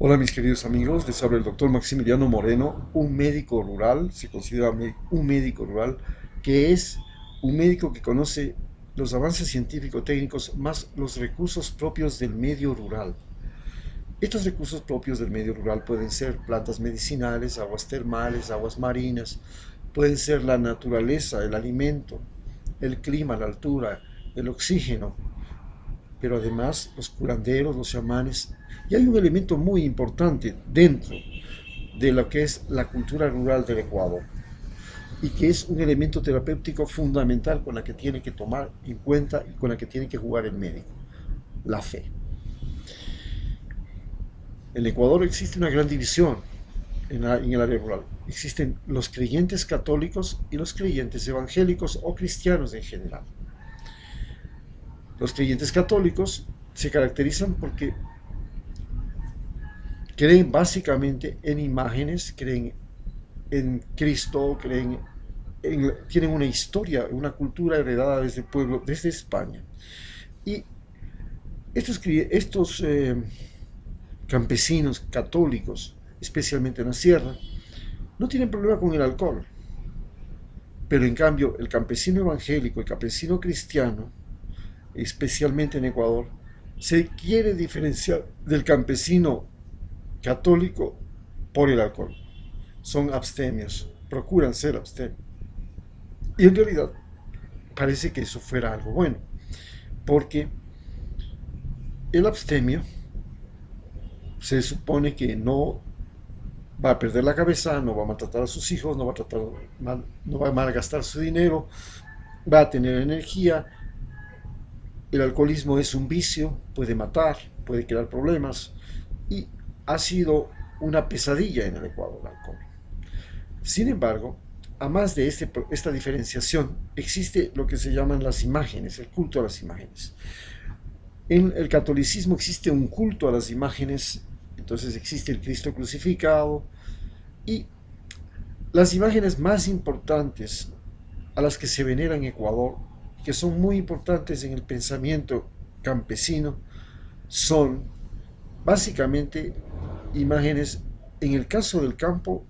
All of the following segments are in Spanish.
Hola mis queridos amigos, les habla el doctor Maximiliano Moreno, un médico rural, se considera un médico rural, que es un médico que conoce los avances científico-técnicos más los recursos propios del medio rural. Estos recursos propios del medio rural pueden ser plantas medicinales, aguas termales, aguas marinas, pueden ser la naturaleza, el alimento, el clima, la altura, el oxígeno, pero además los curanderos, los chamanes. Y hay un elemento muy importante dentro de lo que es la cultura rural del Ecuador y que es un elemento terapéutico fundamental con la que tiene que tomar en cuenta y con la que tiene que jugar el médico, la fe. En el Ecuador existe una gran división en el área rural. Existen los creyentes católicos y los creyentes evangélicos o cristianos en general. Los creyentes católicos se caracterizan porque creen básicamente en imágenes, creen en Cristo, tienen una historia, una cultura heredada desde el pueblo, desde España. Y estos campesinos católicos, especialmente en la sierra, no tienen problema con el alcohol. Pero en cambio, el campesino evangélico, el campesino cristiano, especialmente en Ecuador, se quiere diferenciar del campesino católico por el alcohol. Son abstemios, procuran ser abstemios. Y en realidad parece que eso fuera algo bueno, porque el abstemio se supone que no va a perder la cabeza, no va a maltratar a sus hijos, no va a malgastar su dinero, va a tener energía. El alcoholismo es un vicio, puede matar, puede crear problemas y ha sido una pesadilla en el Ecuador el alcohol. Sin embargo, a más de esta diferenciación, existe lo que se llaman las imágenes, el culto a las imágenes. En el catolicismo existe un culto a las imágenes, entonces existe el Cristo crucificado y las imágenes más importantes a las que se venera en Ecuador, que son muy importantes en el pensamiento campesino, son básicamente imágenes, en el caso del campo,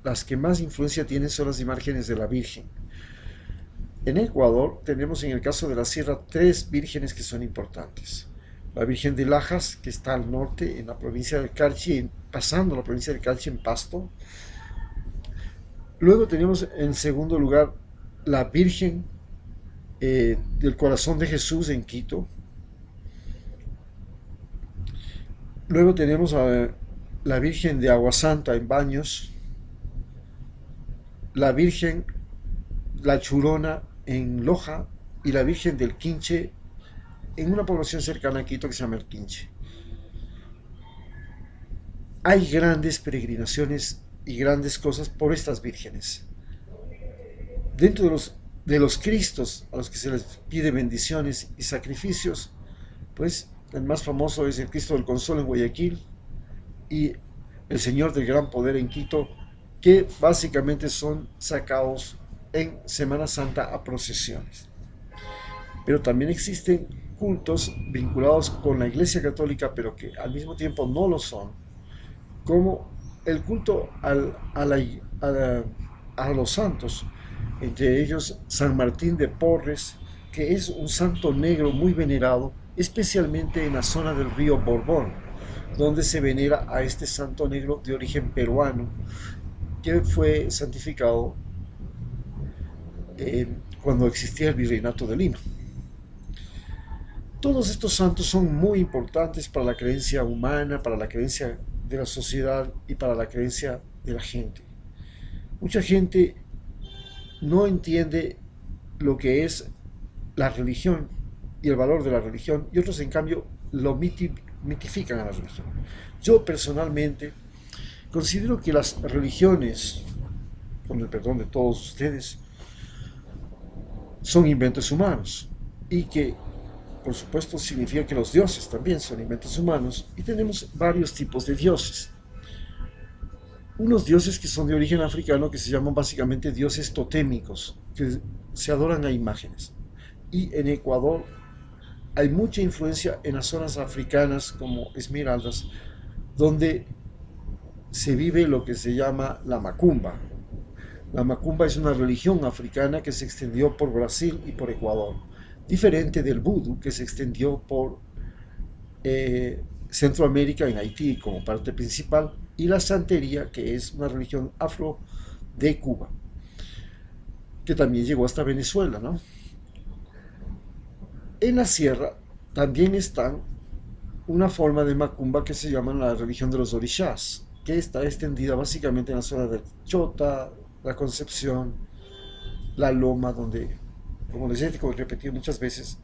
las que más influencia tienen son las imágenes de la Virgen. En Ecuador tenemos en el caso de la sierra tres vírgenes que son importantes. La Virgen de Lajas, que está al norte, en la provincia del Carchi, pasando la provincia del Carchi en Pasto. Luego tenemos en segundo lugar la Virgen del Corazón de Jesús en Quito. Luego tenemos a la Virgen de Agua Santa en Baños. La Virgen, la Churona en Loja y la Virgen del Quinche en una población cercana a Quito que se llama El Quinche. Hay grandes peregrinaciones y grandes cosas por estas vírgenes. Dentro de los Cristos a los que se les pide bendiciones y sacrificios, pues el más famoso es el Cristo del Consuelo en Guayaquil y el Señor del Gran Poder en Quito, que básicamente son sacados en Semana Santa a procesiones. Pero también existen cultos vinculados con la Iglesia Católica, pero que al mismo tiempo no lo son, como el culto a los santos, entre ellos San Martín de Porres, que es un santo negro muy venerado, especialmente en la zona del río Borbón, donde se venera a este santo negro de origen peruano, que fue santificado cuando existía el virreinato de Lima. Todos estos santos son muy importantes para la creencia humana, para la creencia de la sociedad y para la creencia de la gente. Mucha gente no entiende lo que es la religión y el valor de la religión, y otros en cambio lo mitifican a la religión. Yo personalmente considero que las religiones, con el perdón de todos ustedes, son inventos humanos y que por supuesto significa que los dioses también son inventos humanos y tenemos varios tipos de dioses. Unos dioses que son de origen africano que se llaman básicamente dioses totémicos, que se adoran a imágenes. Y en Ecuador hay mucha influencia en las zonas africanas como Esmeraldas donde se vive lo que se llama la macumba. La macumba es una religión africana que se extendió por Brasil y por Ecuador, diferente del vudú que se extendió por Centroamérica, en Haití como parte principal, y la santería, que es una religión afro de Cuba, que también llegó hasta Venezuela, ¿no? En la sierra también están una forma de macumba que se llama la religión de los orishás, que está extendida básicamente en la zona de Chota, la Concepción, la Loma, donde, como les he repetido muchas veces,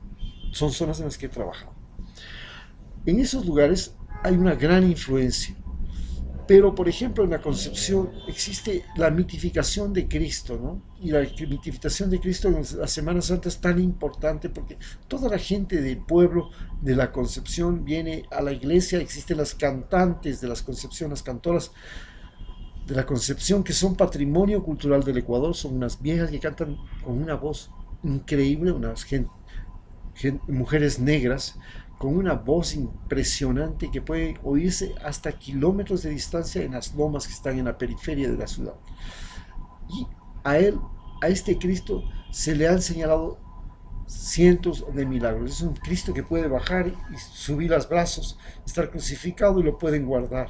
son zonas en las que he trabajado. En esos lugares hay una gran influencia, pero por ejemplo en la Concepción existe la mitificación de Cristo, ¿no? Y la mitificación de Cristo en la Semana Santa es tan importante porque toda la gente del pueblo de la Concepción viene a la iglesia. Existen las cantantes de la Concepción, las cantoras de la Concepción, que son patrimonio cultural del Ecuador. Son unas viejas que cantan con una voz increíble, unas mujeres negras con una voz impresionante que puede oírse hasta kilómetros de distancia en las lomas que están en la periferia de la ciudad. Y a este Cristo, se le han señalado cientos de milagros. Es un Cristo que puede bajar y subir los brazos, estar crucificado, y lo pueden guardar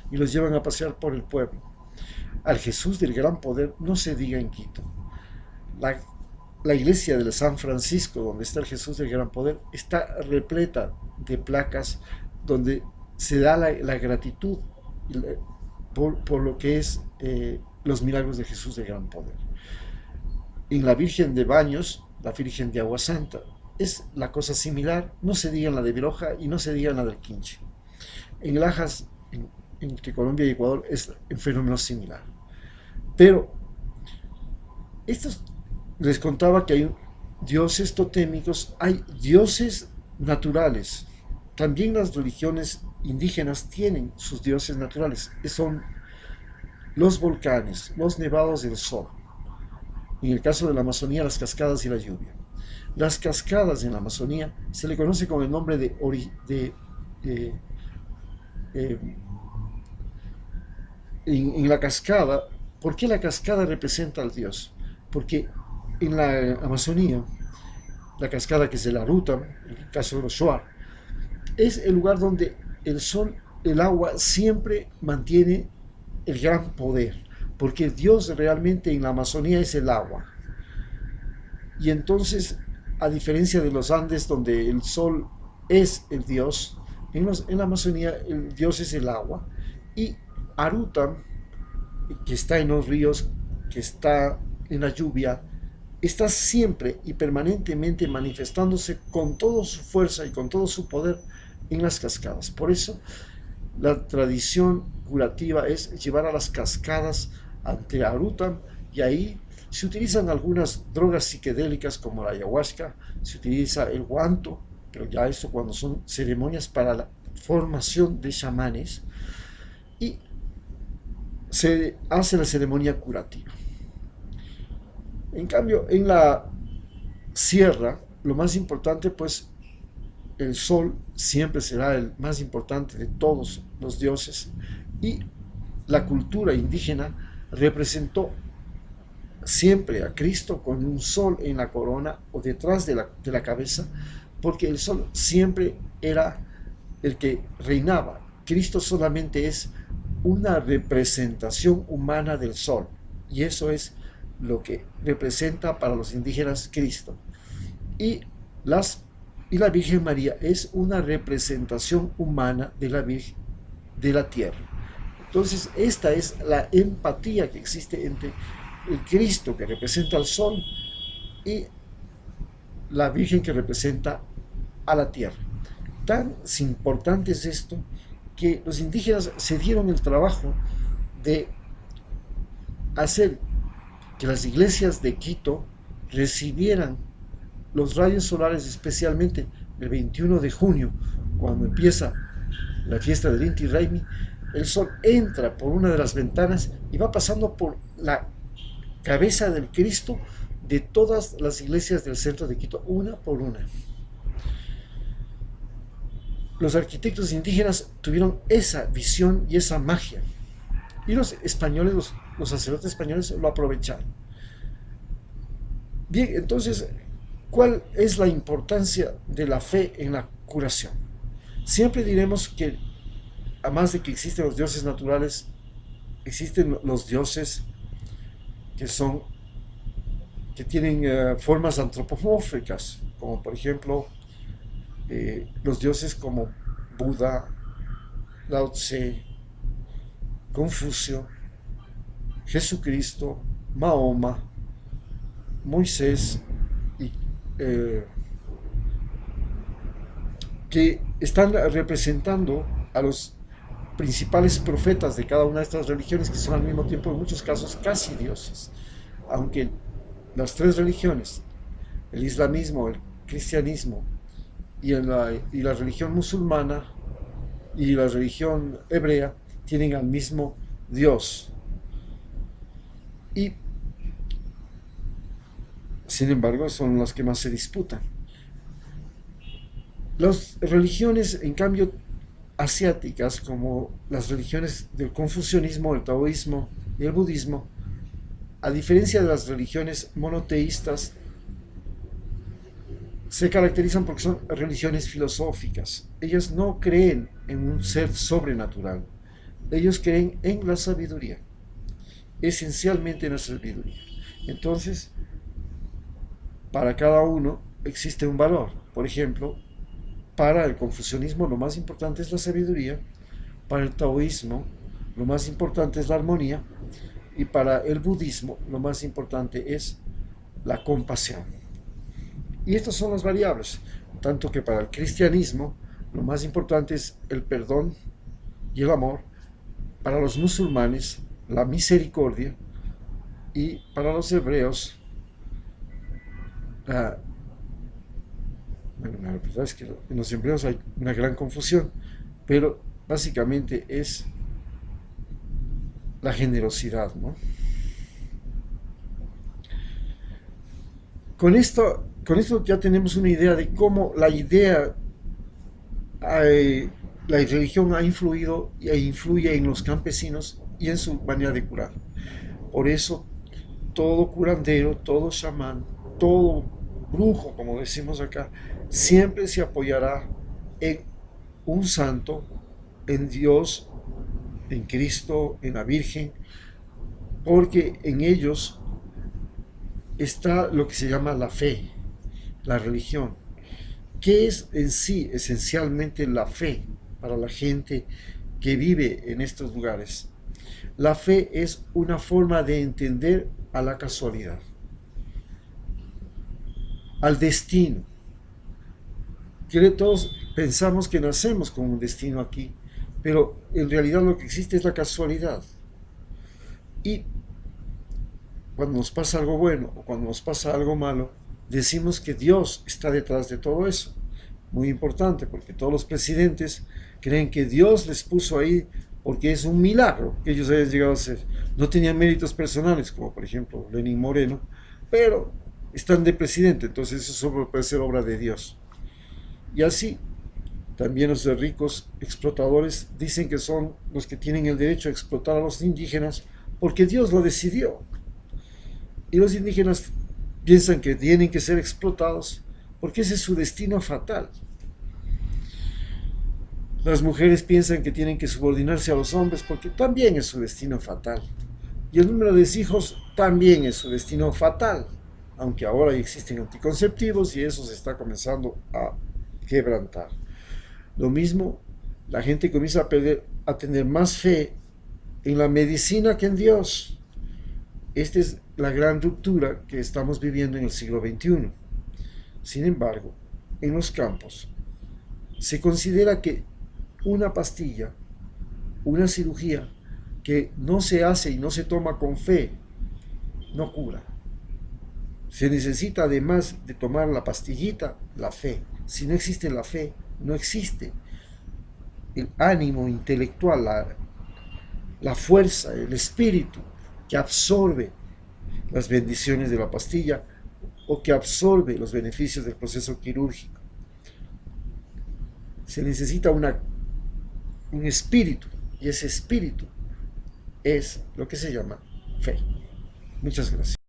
y los llevan a pasear por el pueblo. Al Jesús del gran poder no se diga en Quito. La iglesia de San Francisco, donde está el Jesús del gran poder, está repleta de placas donde se da la gratitud por lo que es los milagros de Jesús del gran poder. En la Virgen de Baños, la Virgen de Agua Santa, es la cosa similar. No se diga en la de Viroja y no se diga en la del Quinche. En Lajas, entre Colombia y Ecuador, es un fenómeno similar. Pero les contaba que hay dioses totémicos, hay dioses naturales. También las religiones indígenas tienen sus dioses naturales, que son los volcanes, los nevados del sol. En el caso de la Amazonía, las cascadas y la lluvia. Las cascadas en la Amazonía se le conoce con el nombre en la cascada. ¿Por qué la cascada representa al dios? Porque en la Amazonía, la cascada, que es de la Ruta, en el caso de los Shuar, es el lugar donde el sol, el agua, siempre mantiene el gran poder, porque Dios realmente en la Amazonía es el agua. Y entonces, a diferencia de los Andes, donde el sol es el Dios, en la Amazonía el Dios es el agua. Y Aruta, que está en los ríos, que está en la lluvia, está siempre y permanentemente manifestándose con toda su fuerza y con todo su poder en las cascadas. Por eso la tradición curativa es llevar a las cascadas ante Aruta, y ahí se utilizan algunas drogas psicodélicas como la ayahuasca, se utiliza el guanto, pero ya esto cuando son ceremonias para la formación de chamanes, y se hace la ceremonia curativa. En cambio, en la sierra, lo más importante, pues, el sol siempre será el más importante de todos los dioses, y la cultura indígena representó siempre a Cristo con un sol en la corona o detrás de la cabeza, porque el sol siempre era el que reinaba. Cristo solamente es una representación humana del sol, y eso es lo que representa para los indígenas Cristo. Y la Virgen María es una representación humana de la Virgen de la tierra. Entonces, esta es la empatía que existe entre el Cristo, que representa al sol, y la Virgen, que representa a la tierra. Tan importante es esto que los indígenas se dieron el trabajo de hacer que las iglesias de Quito recibieran los rayos solares, especialmente el 21 de junio, cuando empieza la fiesta del Inti Raymi. El sol entra por una de las ventanas y va pasando por la cabeza del Cristo de todas las iglesias del centro de Quito, una por una. los arquitectos indígenas tuvieron esa visión y esa magia. Y los españoles, los sacerdotes españoles lo aprovecharon. Bien, entonces, ¿cuál es la importancia de la fe en la curación? Siempre diremos que, además de que existen los dioses naturales, existen los dioses que tienen formas antropomórficas, como por ejemplo los dioses como Buda, Lao Tse, Confucio, Jesucristo, Mahoma, Moisés, y, que están representando a los principales profetas de cada una de estas religiones, que son al mismo tiempo en muchos casos casi dioses, aunque las tres religiones, el islamismo, el cristianismo y la religión musulmana y la religión hebrea, tienen al mismo Dios. Y sin embargo son las que más se disputan. Las religiones, en cambio, asiáticas, como las religiones del confucianismo, el taoísmo y el budismo, a diferencia de las religiones monoteístas, se caracterizan porque son religiones filosóficas. Ellas no creen en un ser sobrenatural. Ellos creen en la sabiduría, esencialmente en la sabiduría. Entonces, para cada uno existe un valor. Por ejemplo, para el confucianismo lo más importante es la sabiduría, para el taoísmo lo más importante es la armonía, y para el budismo lo más importante es la compasión. Y estas son las variables, tanto que para el cristianismo lo más importante es el perdón y el amor, para los musulmanes la misericordia, y para los hebreos bueno, la verdad es que en los hebreos hay una gran confusión, pero básicamente es la generosidad, ¿no? Con esto ya tenemos una idea de cómo la religión ha influido e influye en los campesinos y en su manera de curar. Por eso, todo curandero, todo chamán, todo brujo, como decimos acá, siempre se apoyará en un santo, en Dios, en Cristo, en la Virgen, porque en ellos está lo que se llama la fe, la religión. ¿Qué es en sí esencialmente la fe para la gente que vive en estos lugares? La fe es una forma de entender a la casualidad, al destino. Todos pensamos que nacemos con un destino aquí, pero en realidad lo que existe es la casualidad. Y cuando nos pasa algo bueno o cuando nos pasa algo malo, decimos que Dios está detrás de todo eso. Muy importante, porque todos los presidentes creen que Dios les puso ahí porque es un milagro que ellos hayan llegado a ser. No tenían méritos personales, como por ejemplo Lenín Moreno, pero están de presidente, entonces eso puede ser obra de Dios. Y así, también los ricos explotadores dicen que son los que tienen el derecho a explotar a los indígenas porque Dios lo decidió. Y los indígenas piensan que tienen que ser explotados porque ese es su destino fatal. Las mujeres piensan que tienen que subordinarse a los hombres porque también es su destino fatal. Y el número de hijos también es su destino fatal, aunque ahora existen anticonceptivos y eso se está comenzando a quebrantar. Lo mismo, la gente comienza a tener más fe en la medicina que en Dios. Esta es la gran ruptura que estamos viviendo en el siglo XXI. Sin embargo, en los campos se considera que una pastilla, una cirugía que no se hace y no se toma con fe, no cura. Se necesita, además de tomar la pastillita, la fe. Si no existe la fe, no existe el ánimo intelectual, la fuerza, el espíritu que absorbe las bendiciones de la pastilla o que absorbe los beneficios del proceso quirúrgico. Se necesita un espíritu, y ese espíritu es lo que se llama fe. Muchas gracias.